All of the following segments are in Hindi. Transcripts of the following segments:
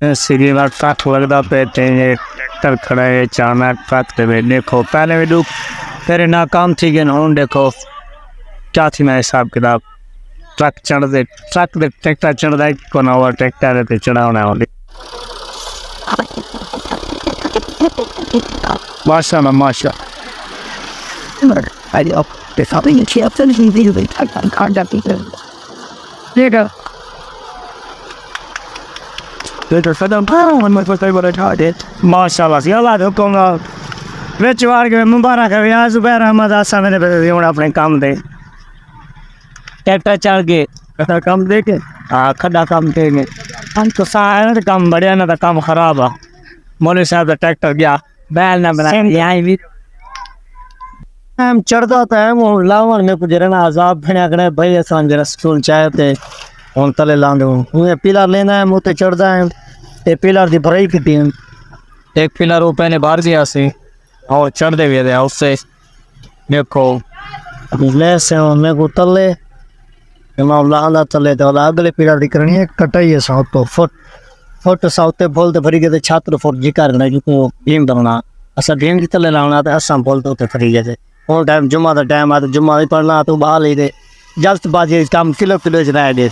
सीढ़ी में ट्रक लगता पे ट्रैक्टर खड़ा है चाना ट्रक पे देखो पहले भी दुख तेरे नाकाम थी गए हूँ देखो क्या थी ना हिसाब किताब ट्रक चढ़ दे ट्रैक्टर चढ़ दे को ना हुआ ट्रैक्टर पे चढ़ाना वाली माशाल्लाह माशा I up the something she up to the video they can't that people. There Later for them when my first time when I tried it. माशाल्लाह याला तो कहूँगा विच वार के मुबारक है यार जुबैर अहमद आसा मैंने बता अपने काम दे ट्रैक्टर चढ़ गए ऐसा काम दे के हाँ खड्डा काम देंगे हम तो सारा तो काम बढ़िया ना तो काम खराब है मौलवी साहब का ट्रैक्टर गया बैल ना बना यहाँ भी हम चढ़ता था वो लावन में कुछ रहना आजाब फिर अगले भाई ऐसा जरा स्कूल चाहते उन तले लांदे हूँ पिलर लेना है मुँह चढ़ता है ये पिलर की भराई की टीम एक पिलर वो पहले बाहर गया से और चढ़ते हुए थे उससे देखो ले से मेरे को तले लाला तले तो अगले पिलर की करनी है कटाई है साउथ तो फुट साउथ बोलते भरी गए छात्र फुट जी करना जिसको भीम बनना असा भीम की तले लाना तो असा बोलते होते फरी गए और टाइम जुम्मा का टाइम आता जुम्मा भी पढ़ना तो बाहर ले दे जल्दबाजी काम किलो रह दे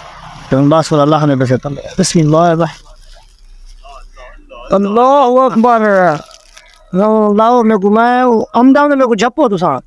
तो बस अल्लाह ने बसे तले बिस्मिल्लाह अल्लाह अकबर लाओ मेरे को मैं अमदावाद में मेरे को झप्पो तो सा